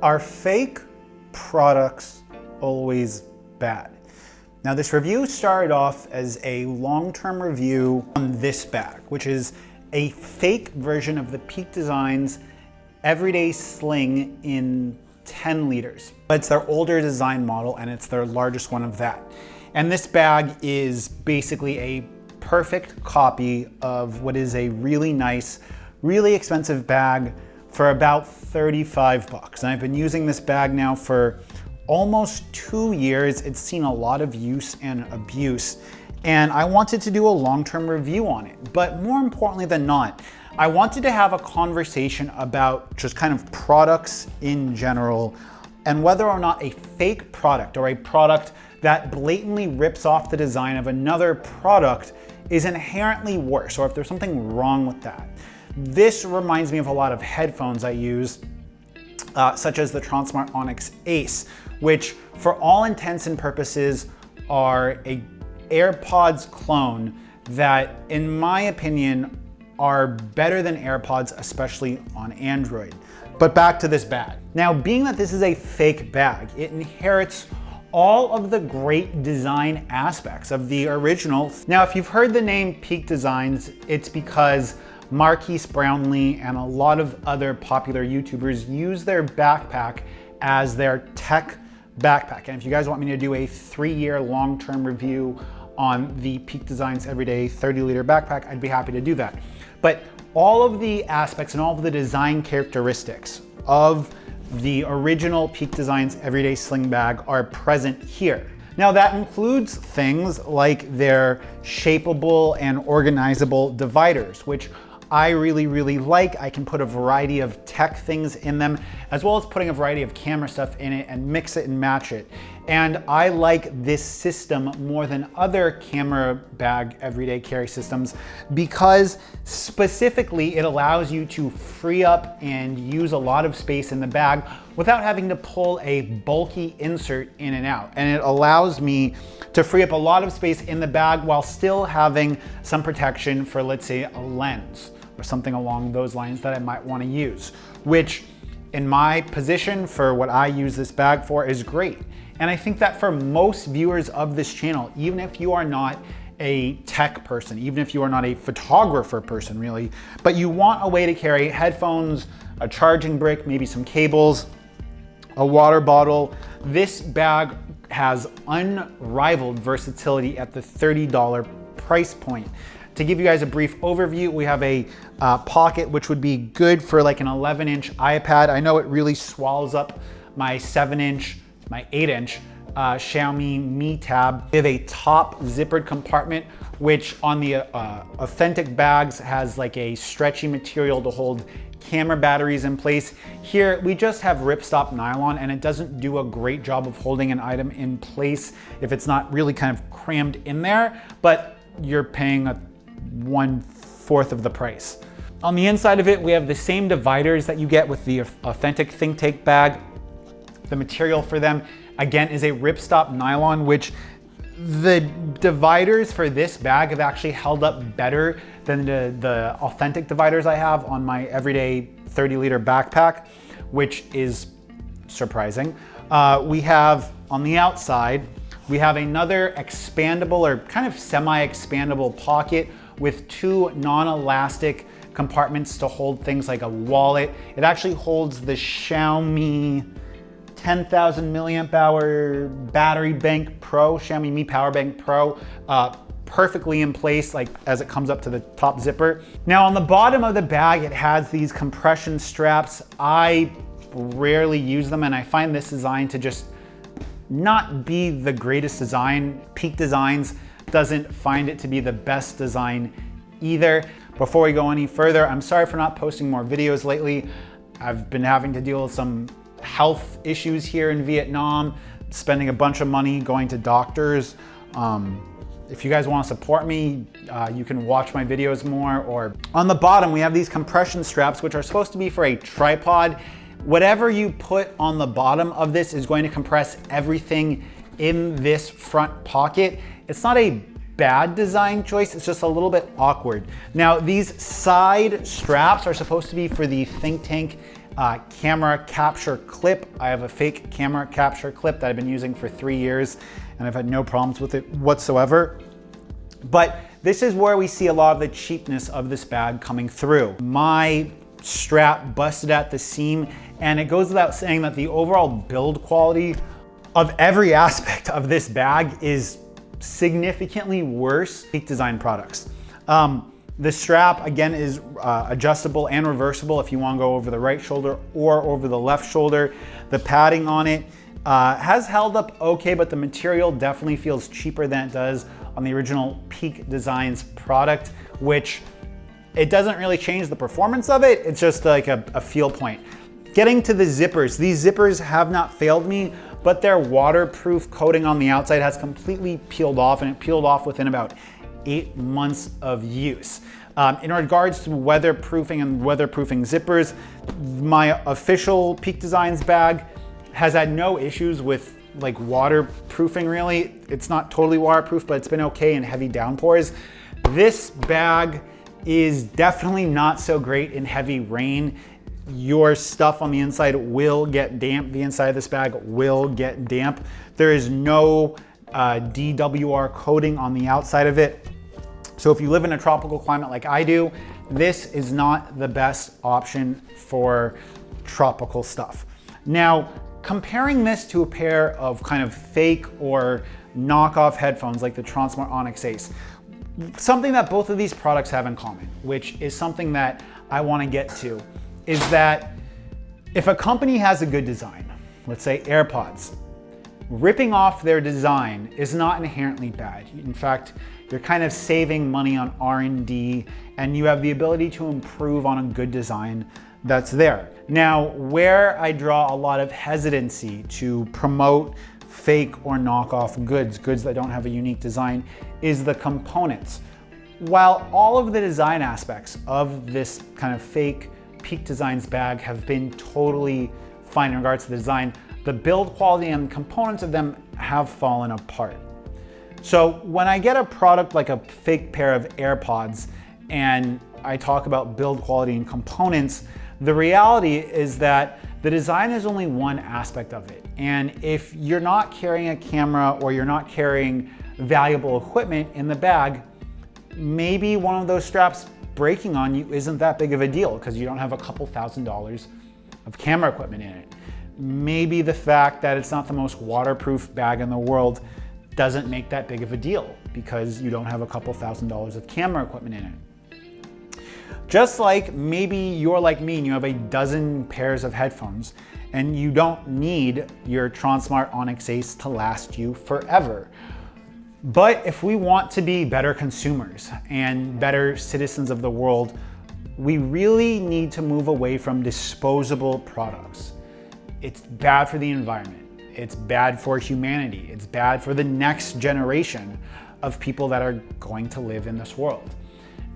Are fake products always bad? Now, this review started off as a long-term review on this bag, which is a fake version of the Peak Designs Everyday Sling in 10 liters. But it's their older design model and it's their largest one of that. And this bag is basically a perfect copy of what is a really nice, really expensive bag for about 35 bucks. And I've been using this bag now for almost 2 years. It's seen a lot of use and abuse, and I wanted to do a long-term review on it. But more importantly than not, I wanted to have a conversation about just kind of products in general and whether or not a fake product or a product that blatantly rips off the design of another product is inherently worse, or if there's something wrong with that. This reminds me of a lot of headphones I use, such as the Transmart Onyx Ace, which for all intents and purposes are a AirPods clone that, in my opinion, are better than AirPods, especially on Android. But back to this bag. Now, being that this is a fake bag, it inherits all of the great design aspects of the original. Now, if you've heard the name Peak Designs, it's because Marquise Brownlee and a lot of other popular YouTubers use their backpack as their tech backpack. And if you guys want me to do a 3-year long-term review on the Peak Designs Everyday 30-liter backpack, I'd be happy to do that. But all of the aspects and all of the design characteristics of the original Peak Designs Everyday Sling bag are present here. Now, that includes things like their shapeable and organizable dividers, which I really like. I can put a variety of tech things in them, as well as putting a variety of camera stuff in it and mix it and match it. And I like this system more than other camera bag everyday carry systems because specifically it allows you to free up and use a lot of space in the bag without having to pull a bulky insert in and out. And it allows me to free up a lot of space in the bag while still having some protection for, let's say, a lens or something along those lines that I might want to use, which in my position for what I use this bag for is great. And I think that for most viewers of this channel, even if you are not a tech person, even if you are not a photographer person really, but you want a way to carry headphones, a charging brick, maybe some cables, a water bottle, this bag has unrivaled versatility at the $30 price point. To give you guys a brief overview, we have a pocket which would be good for like an 11-inch iPad. I know it really swallows up my 7-inch, my 8-inch Xiaomi Mi Tab. We have a top zippered compartment, which on the authentic bags has like a stretchy material to hold camera batteries in place. Here, we just have ripstop nylon and it doesn't do a great job of holding an item in place if it's not really kind of crammed in there, but you're paying 1/4 of the price. On the inside of it, we have the same dividers that you get with the authentic Think Take bag. The material for them, again, is a ripstop nylon, which the dividers for this bag have actually held up better than the authentic dividers I have on my everyday 30-liter backpack, which is surprising. We have on the outside, we have another expandable or kind of semi-expandable pocket with 2 non-elastic compartments to hold things like a wallet. It actually holds the Xiaomi 10,000 milliamp hour battery bank Pro, Xiaomi Mi Power Bank Pro, perfectly in place, like as it comes up to the top zipper. Now on the bottom of the bag, it has these compression straps. I rarely use them and I find this design to just not be the greatest design. Peak Designs doesn't find it to be the best design either. Before we go any further, I'm sorry for not posting more videos lately. I've been having to deal with some health issues here in Vietnam, spending a bunch of money going to doctors. If you guys want to support me, you can watch my videos more. Or on the bottom, we have these compression straps, which are supposed to be for a tripod. Whatever you put on the bottom of this is going to compress everything in this front pocket. It's not a bad design choice, it's just a little bit awkward. Now, these side straps are supposed to be for the Think Tank camera capture clip. I have a fake camera capture clip that I've been using for 3 years and I've had no problems with it whatsoever. But this is where we see a lot of the cheapness of this bag coming through. My strap busted at the seam, and it goes without saying that the overall build quality of every aspect of this bag is significantly worse than Peak Design products. The strap, again, is adjustable and reversible if you want to go over the right shoulder or over the left shoulder. The padding on it has held up okay, but the material definitely feels cheaper than it does on the original Peak Designs product, which it doesn't really change the performance of it. It's just like a feel point. Getting to the zippers, these zippers have not failed me, but their waterproof coating on the outside has completely peeled off, and it peeled off within about 8 months of use. In regards to weatherproofing and weatherproofing zippers, my official Peak Designs bag has had no issues with like waterproofing really. It's not totally waterproof, but it's been okay in heavy downpours. This bag is definitely not so great in heavy rain. Your stuff on the inside will get damp. The inside of this bag will get damp. There is no DWR coating on the outside of it. So if you live in a tropical climate like I do, this is not the best option for tropical stuff. Now, comparing this to a pair of kind of fake or knockoff headphones like the Tronsmart Onyx Ace, something that both of these products have in common, which is something that I want to get to, is that if a company has a good design, let's say AirPods, ripping off their design is not inherently bad. In fact, you're kind of saving money on R&D, and you have the ability to improve on a good design that's there. Now, where I draw a lot of hesitancy to promote fake or knockoff goods that don't have a unique design, is the components. While all of the design aspects of this kind of fake Peak Designs bag have been totally fine in regards to the design, the build quality and components of them have fallen apart. So when I get a product like a fake pair of AirPods and I talk about build quality and components, the reality is that the design is only one aspect of it. And if you're not carrying a camera or you're not carrying valuable equipment in the bag, maybe one of those straps breaking on you isn't that big of a deal because you don't have a couple $1,000s of camera equipment in it. Maybe the fact that it's not the most waterproof bag in the world doesn't make that big of a deal because you don't have a couple $1,000s of camera equipment in it. Just like maybe you're like me and you have a dozen pairs of headphones and you don't need your Tronsmart Onyx Ace to last you forever. But if we want to be better consumers and better citizens of the world, we really need to move away from disposable products. It's bad for the environment. It's bad for humanity. It's bad for the next generation of people that are going to live in this world.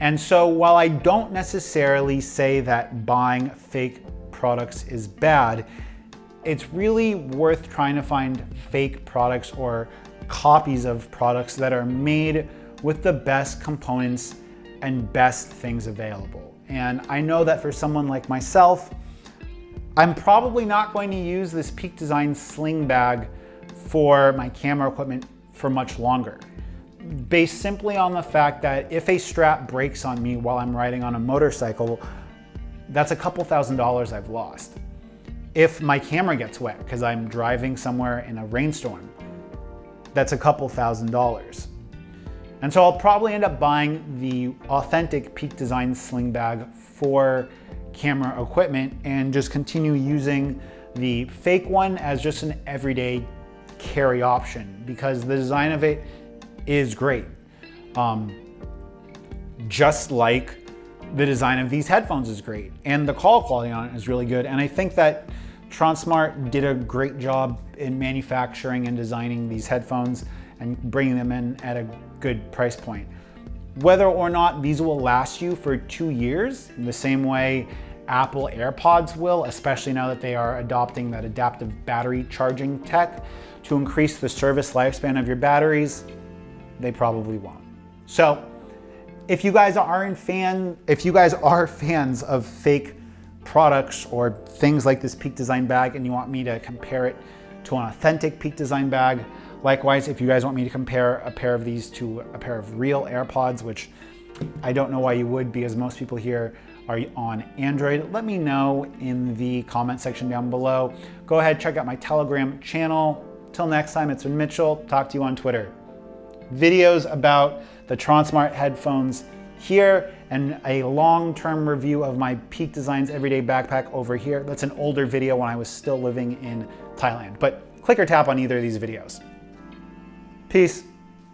And so while I don't necessarily say that buying fake products is bad, it's really worth trying to find fake products or copies of products that are made with the best components and best things available. And I know that for someone like myself, I'm probably not going to use this Peak Design sling bag for my camera equipment for much longer, based simply on the fact that if a strap breaks on me while I'm riding on a motorcycle, that's a couple $1,000s I've lost. If my camera gets wet because I'm driving somewhere in a rainstorm, that's a couple $1,000s. And so I'll probably end up buying the authentic Peak Design sling bag for camera equipment and just continue using the fake one as just an everyday carry option because the design of it is great. Just like the design of these headphones is great and the call quality on it is really good. And I think that Tronsmart did a great job in manufacturing and designing these headphones and bringing them in at a good price point. Whether or not these will last you for 2 years, in the same way Apple AirPods will, especially now that they are adopting that adaptive battery charging tech to increase the service lifespan of your batteries, they probably won't. So if you guys are fans of fake products or things like this Peak Design bag and you want me to compare it to an authentic Peak Design bag. Likewise, if you guys want me to compare a pair of these to a pair of real AirPods, which I don't know why you would because most people here are on Android, let me know in the comment section down below. Go ahead, check out my Telegram channel. Till next time, it's been Mitchell. Talk to you on Twitter. Videos about the TronSmart headphones here and a long-term review of my Peak Designs Everyday Backpack over here. That's an older video when I was still living in Thailand, but click or tap on either of these videos. Peace.